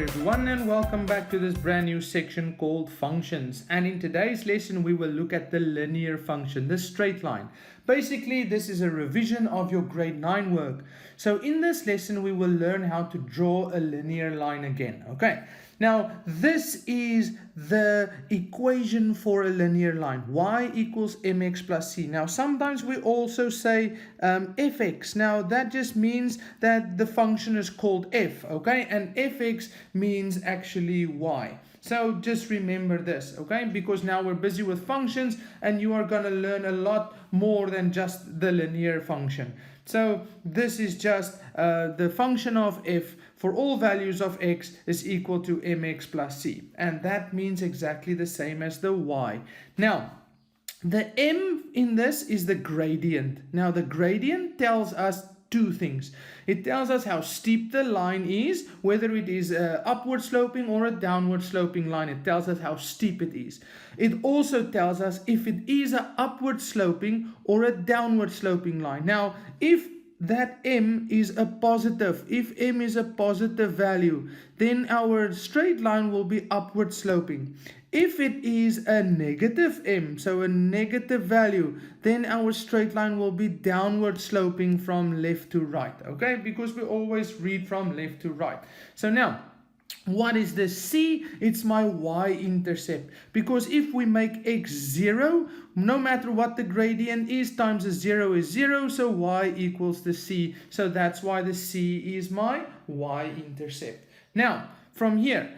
everyone, and welcome back to this brand new section called functions. And in today's lesson we will look at the linear function, the straight line. Basically this is a revision of your grade 9 work. So in this lesson we will learn how to draw a linear line again. Okay, now this is the equation for a linear line, y equals mx plus c. Now sometimes we also say fx. Now that just means that the function is called f, okay, and fx means actually y. So just remember this, okay, because now we're busy with functions and you are going to learn a lot more than just the linear function. So this is just the function of f for all values of x is equal to mx plus c, and that means exactly the same as the y. Now the m in this is the gradient. Now the gradient tells us two things. It tells us how steep the line is, whether it is a upward sloping or a downward sloping line. It tells us how steep it is. It also tells us if it is a upward sloping or a downward sloping line. Now if that m is a positive, if m is a positive value, then our straight line will be upward sloping. If it is a negative m, so a negative value, then our straight line will be downward sloping from left to right, okay, because we always read from left to right. So now what is the c? It's my y-intercept, because if we make x 0, no matter what the gradient is, times a 0 is 0, so y equals the c. So that's why the c is my y-intercept. Now from here,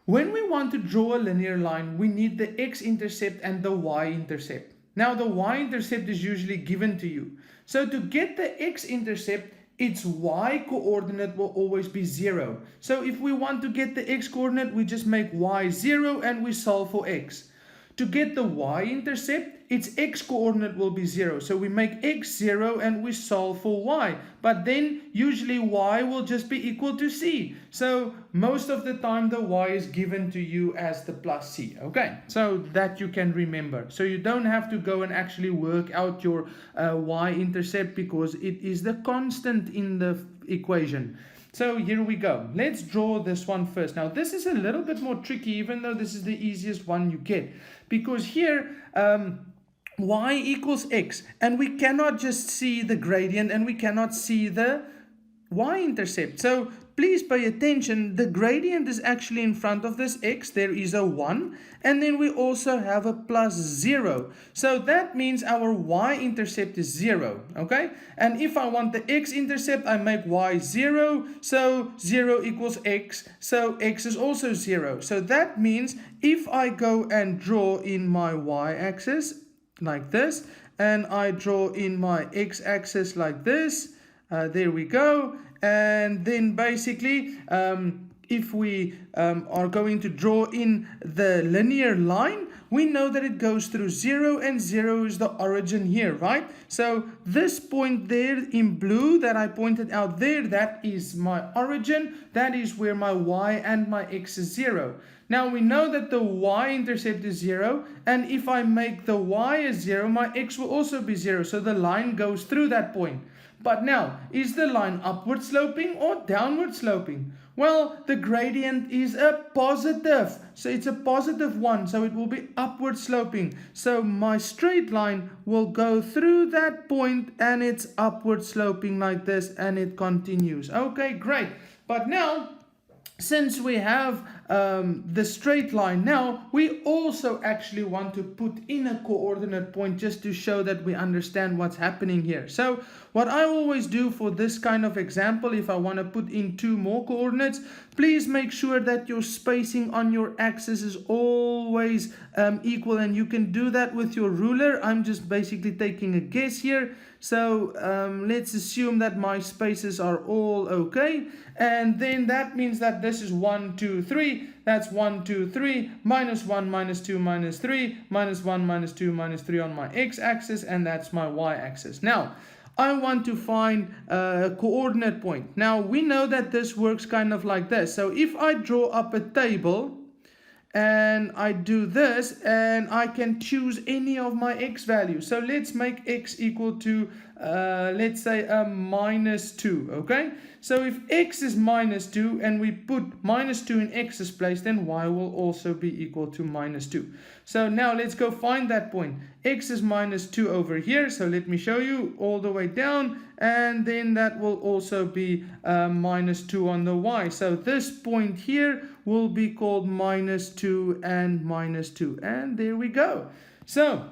when we want to draw a linear line, we need the x-intercept and the y-intercept. Now the y-intercept is usually given to you. So to get the x-intercept, its y-coordinate will always be 0. So if we want to get the x-coordinate, we just make y 0 and we solve for x. To get the y-intercept, its x-coordinate will be 0. So we make x 0 and we solve for y. But then usually y will just be equal to c. So most of the time the y is given to you as the plus c. Okay, so that you can remember. So you don't have to go and actually work out your y-intercept, because it is the constant in the equation. So here we go. Let's draw this one first. Now this is a little bit more tricky, even though this is the easiest one you get, because here y equals x, and we cannot just see the gradient and we cannot see the y-intercept. So please pay attention. The gradient is actually in front of this x. There is a 1, and then we also have a plus 0. So that means our y-intercept is 0, okay? And if I want the x-intercept, I make y 0. So 0 equals x. So x is also 0. So that means if I go and draw in my y-axis like this, and I draw in my x-axis like this, there we go. And then basically if we are going to draw in the linear line, we know that it goes through 0, and 0 is the origin here, right? So this point there in blue that I pointed out there, that is my origin. That is where my y and my x is 0. Now we know that the y-intercept is 0, and if I make the y as 0, my x will also be 0. So the line goes through that point. But now, is the line upward sloping or downward sloping? Well, the gradient is a positive. So it's a positive 1. So it will be upward sloping. So my straight line will go through that point and it's upward sloping like this, and it continues. Okay, great. But now, since we have the straight line, now we also actually want to put in a coordinate point just to show that we understand what's happening here. So what I always do for this kind of example, if I want to put in 2 more coordinates, please make sure that your spacing on your axis is always equal, and you can do that with your ruler. I'm just basically taking a guess here. So let's assume that my spaces are all okay, and then that means that this is 1, 2, 3. That's 1, 2, 3, minus 1, minus 2, minus 3, minus 1, minus 2, minus 3 on my x-axis, and that's my y-axis. Now I want to find a coordinate point. Now we know that this works kind of like this. So if I draw up a table and I do this, and I can choose any of my x values. So let's make x equal to let's say a minus 2, okay? So if x is minus 2 and we put minus 2 in x's place, then y will also be equal to minus 2. So now let's go find that point. X is minus 2 over here, so let me show you all the way down, and then that will also be minus 2 on the y. So this point here will be called minus 2 and minus 2, and there we go. So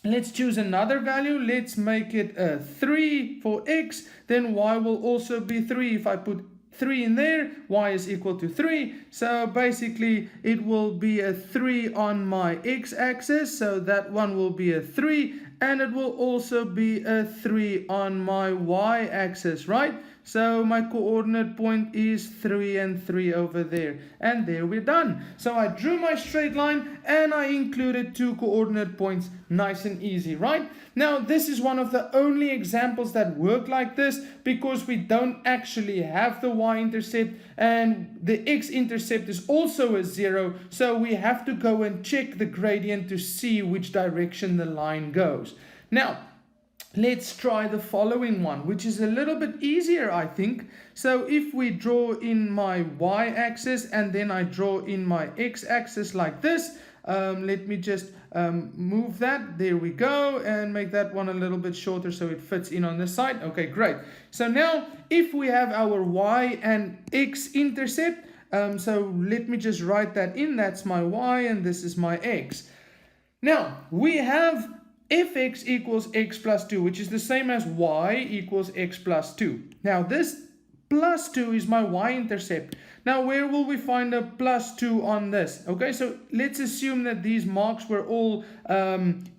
let's choose another value. Let's make it 3 for x. Then y will also be 3. If I put 3 in there, y is equal to 3. So basically it will be a 3 on my x-axis. So that one will be a 3. And it will also be a 3 on my y-axis, right? So my coordinate point is 3 and 3 over there. And there we're done. So I drew my straight line and I included 2 coordinate points. Nice and easy, right? Now this is one of the only examples that work like this because we don't actually have the y-intercept and the x-intercept is also a 0. So we have to go and check the gradient to see which direction the line goes. Now, let's try the following one, which is a little bit easier, I think. So if we draw in my y-axis and then I draw in my x-axis like this, let me just move that. There we go, and make that one a little bit shorter so it fits in on the side. Okay, great. So now if we have our y and x intercept, so let me just write that in. That's my y and this is my x. Now we have fx equals x plus 2, which is the same as y equals x plus 2. Now this plus 2 is my y-intercept. Now where will we find a plus 2 on this? Okay, so let's assume that these marks were all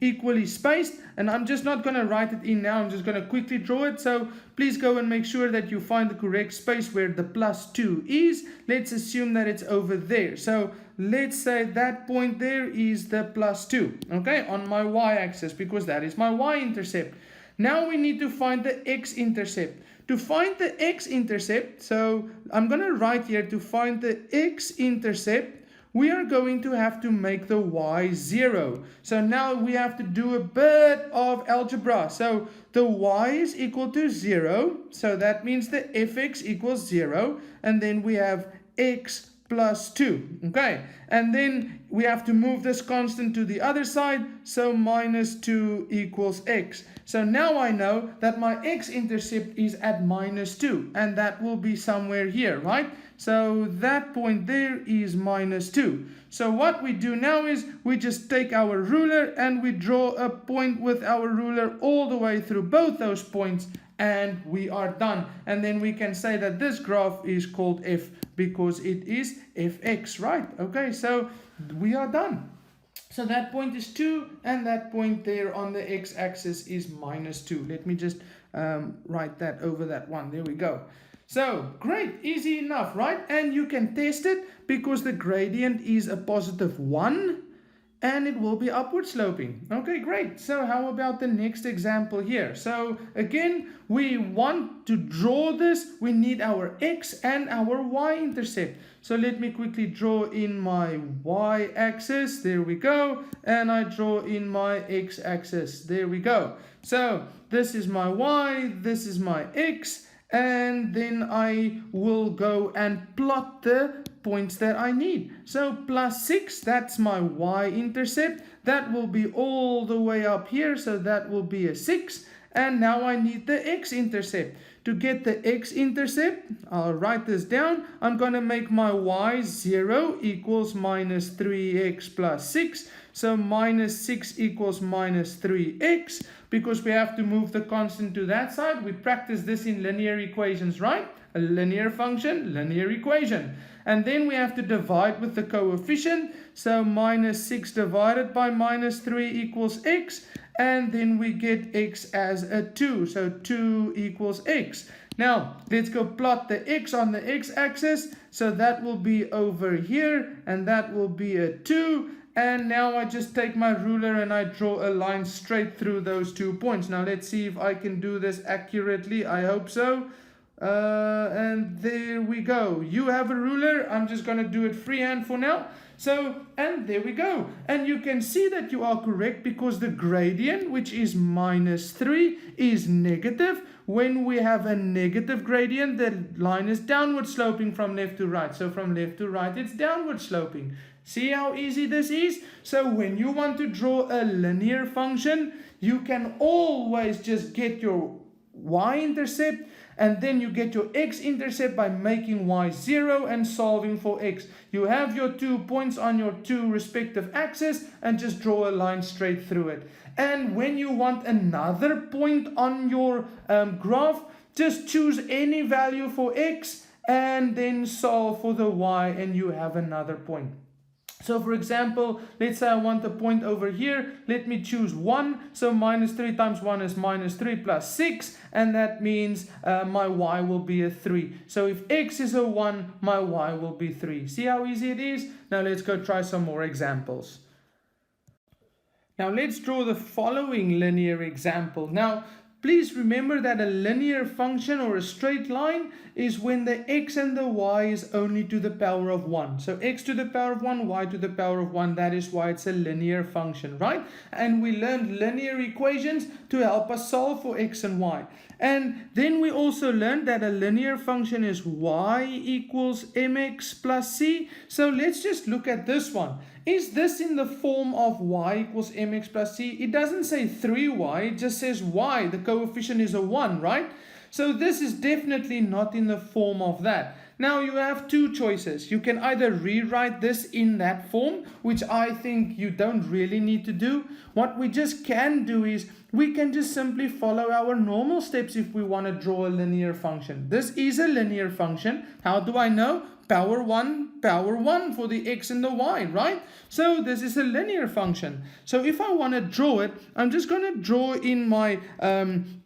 equally spaced, and I'm just not going to write it in now. I'm just going to quickly draw it. So please go and make sure that you find the correct space where the plus 2 is. Let's assume that it's over there. So let's say that point there is the plus 2, okay, on my y-axis, because that is my y-intercept. Now we need to find the x-intercept. To find the x-intercept, so I'm going to write here, to find the x-intercept, we are going to have to make the y 0. So now we have to do a bit of algebra. So the y is equal to 0, so that means the fx equals 0, and then we have x plus 2, okay, and then we have to move this constant to the other side, so minus 2 equals x. So now I know that my x-intercept is at minus 2, and that will be somewhere here, right? So that point there is minus 2. So what we do now is we just take our ruler and we draw a point with our ruler all the way through both those points, and we are done. And then we can say that this graph is called f because it is fx, right? Okay, so we are done. So that point is 2, and that point there on the x-axis is minus 2. Let me just write that over that one. There we go. So great, easy enough, right? And you can test it because the gradient is a positive 1 and it will be upward sloping. Okay, great. So how about the next example here? So again, we want to draw this. We need our x and our y-intercept. So let me quickly draw in my y-axis. There we go. And I draw in my x-axis. There we go. So this is my y, this is my x. And then I will go and plot the points that I need. So plus 6, that's my y-intercept. That will be all the way up here, so that will be a 6. And now I need the x-intercept. To get the x-intercept, I'll write this down. I'm going to make my y 0 equals minus 3x plus 6. So minus 6 equals minus 3x. Because we have to move the constant to that side. We practice this in linear equations, right? A linear function, linear equation. And then we have to divide with the coefficient. So minus 6 divided by minus 3 equals x. And then we get x as a 2. So 2 equals x. Now, let's go plot the x on the x-axis. So that will be over here. And that will be a 2. And now I just take my ruler and I draw a line straight through those 2 points. Now let's see if I can do this accurately. I hope so. And there we go. You have a ruler. I'm just going to do it freehand for now. So, and there we go. And you can see that you are correct because the gradient, which is -3, is negative. When we have a negative gradient, the line is downward sloping from left to right. So from left to right, it's downward sloping. See how easy this is? So when you want to draw a linear function, you can always just get your y-intercept, and then you get your x-intercept by making y 0 and solving for x. You have your 2 points on your 2 respective axes and just draw a line straight through it. And when you want another point on your graph, just choose any value for x and then solve for the y, and you have another point. So for example, let's say I want a point over here. Let me choose 1. So -3 times 1 is -3 plus 6. And that means my y will be a 3. So if x is a 1, my y will be 3. See how easy it is? Now let's go try some more examples. Now let's draw the following linear example. Now please remember that a linear function or a straight line is when the x and the y is only to the power of 1. So x to the power of 1, y to the power of 1, that is why it's a linear function, right? And we learned linear equations to help us solve for x and y. And then we also learned that a linear function is y equals mx plus c. So let's just look at this one. Is this in the form of y equals mx plus c? It doesn't say 3y, it just says y. The coefficient is a 1, right? So this is definitely not in the form of that. Now you have two choices. You can either rewrite this in that form, which I think you don't really need to do. What we just can do is we can just simply follow our normal steps if we want to draw a linear function. This is a linear function. How do I know? Power 1 for the x and the y, right? So this is a linear function. So if I want to draw it, I'm just going to draw in my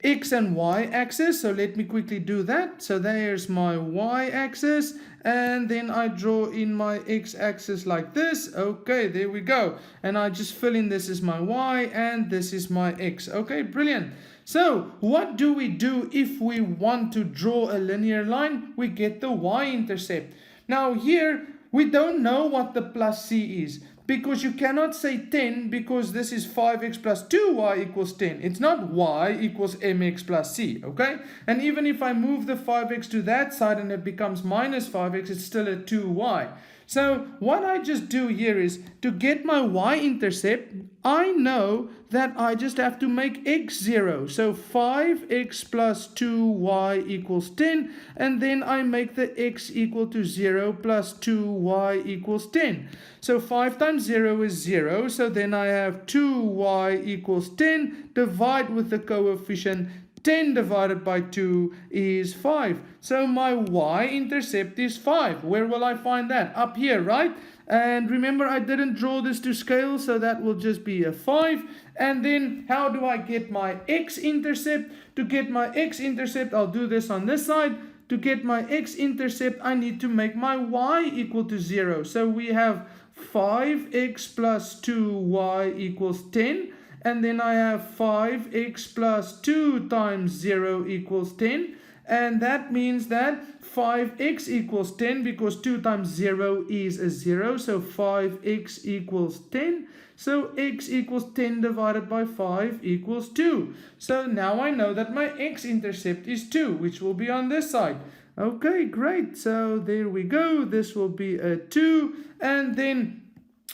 x and y axis. So let me quickly do that. So there's my y axis, and then I draw in my x axis like this. Okay, there we go. And I just fill in this is my y and this is my x. Okay, brilliant. So what do we do if we want to draw a linear line? We get the y-intercept. Now here, we don't know what the plus c is, because you cannot say 10 because this is 5x plus 2y equals 10. It's not y equals mx plus c, okay? And even if I move the 5x to that side and it becomes minus 5x, it's still a 2y. So what I just do here is, to get my y-intercept, I know that I just have to make x 0. So 5x plus 2y equals 10. And then I make the x equal to 0 plus 2y equals 10. So 5 times 0 is 0. So then I have 2y equals 10. Divide with the coefficient. 10 divided by 2 is 5. So my y-intercept is 5. Where will I find that? Up here, right? And remember, I didn't draw this to scale, so that will just be a 5. And then how do I get my x-intercept? To get my x-intercept, I'll do this on this side. To get my x-intercept, I need to make my y equal to 0. So we have 5x plus 2y equals 10. And then I have 5x plus 2 times 0 equals 10. And that means that 5x equals 10 because 2 times 0 is a 0. So 5x equals 10. So x equals 10 divided by 5 equals 2. So now I know that my x-intercept is 2, which will be on this side. Okay, great. So there we go. This will be a 2. And then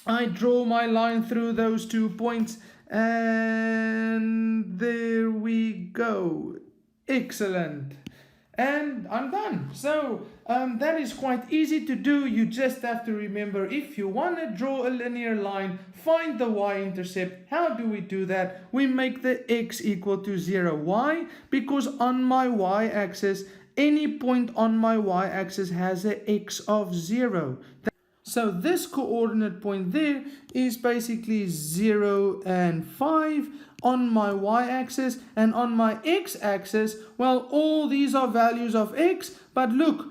I draw my line through those 2 points. And there we go. Excellent. And I'm done. So that is quite easy to do. You just have to remember, if you want to draw a linear line, find the y-intercept. How do we do that? We make the x equal to 0. Why? Because on my y-axis, any point on my y-axis has an x of 0. So this coordinate point there is basically 0 and 5 on my y-axis, and on my x-axis, well, all these are values of x, but look,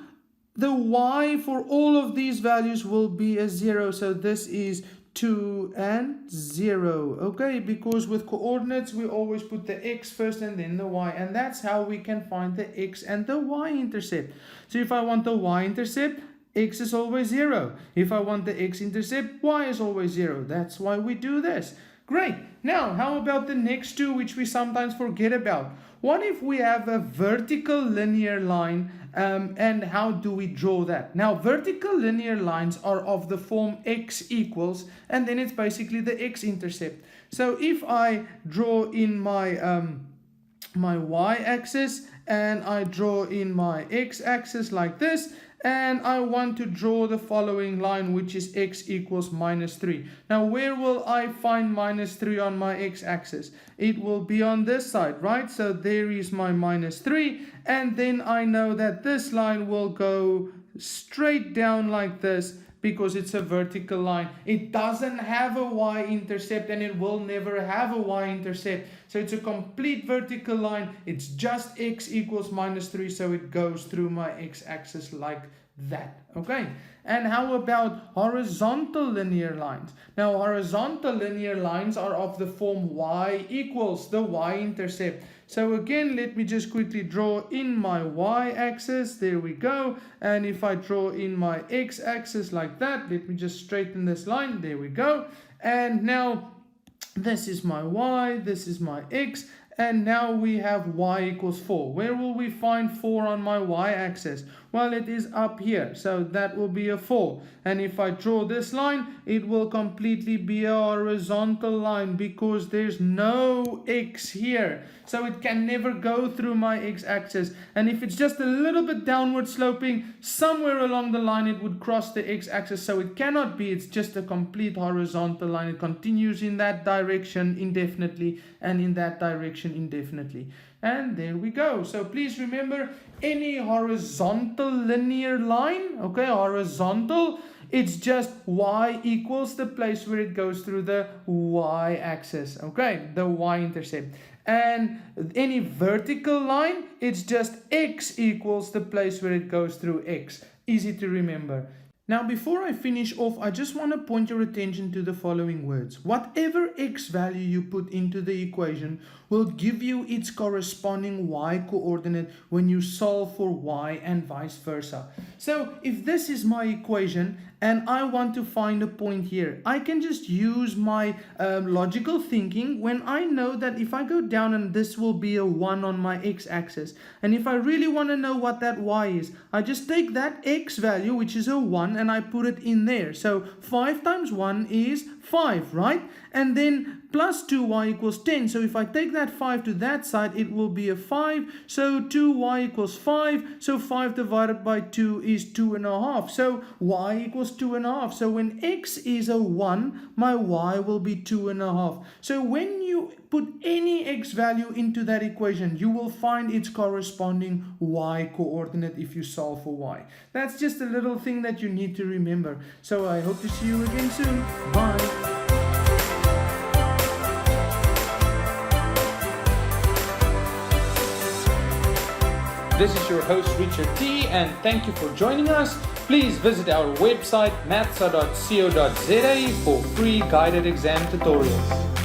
the y for all of these values will be a 0. So this is 2, and 0. Okay, because with coordinates we always put the x first and then the y, and that's how we can find the x and the y-intercept. So if I want the y-intercept, x is always 0. If I want the x-intercept, y is always 0. That's why we do this. Great. Now, how about the next two, which we sometimes forget about? What if we have a vertical linear line, and how do we draw that? Now, vertical linear lines are of the form x equals, and then it's basically the x-intercept. So if I draw in my my y-axis and I draw in my x-axis like this, and I want to draw the following line, which is x equals minus 3. Now, where will I find minus 3 on my x-axis? It will be on this side, right? So there is my minus 3, and then I know that this line will go straight down like this, because it's a vertical line. It doesn't have a y-intercept, and it will never have a y-intercept. So it's a complete vertical line. It's just x equals minus 3, so it goes through my x-axis like that. Okay, and how about horizontal linear lines? Now, horizontal linear lines are of the form y equals the y-intercept. So again, let me just quickly draw in my y-axis. There we go. And if I draw in my x-axis like that, let me just straighten this line. There we go. And now this is my y, this is my x, and now we have y equals 4. Where will we find 4 on my y-axis? Well, it is up here, so that will be a 4. And if I draw this line, it will completely be a horizontal line because there's no x here. So it can never go through my x-axis. And if it's just a little bit downward sloping, somewhere along the line it would cross the x-axis. So it cannot be, it's just a complete horizontal line. It continues in that direction indefinitely and in that direction indefinitely. And there we go. So please remember, any horizontal linear line, okay, horizontal, it's just y equals the place where it goes through the y-axis, okay, the y-intercept. And any vertical line, it's just x equals the place where it goes through x. Easy to remember. Now, before I finish off, I just want to point your attention to the following words. Whatever x value you put into the equation will give you its corresponding y coordinate when you solve for y and vice versa. So if this is my equation and I want to find a point here, I can just use my logical thinking when I know that if I go down and this will be a 1 on my x-axis, and if I really want to know what that y is, I just take that x value, which is a 1, and I put it in there. So 5 times 1 is 5, right? And then plus 2y equals 10. So if I take that 5 to that side, it will be a 5. So 2y equals 5. So 5 divided by 2 is 2.5. So y equals 2.5. So when x is a 1, my y will be 2.5. So when you put any x value into that equation, you will find its corresponding y coordinate if you solve for y. That's just a little thing that you need to remember. So I hope to see you again soon. Bye. This is your host Richard T, and thank you for joining us. Please visit our website mathsa.co.za for free guided exam tutorials.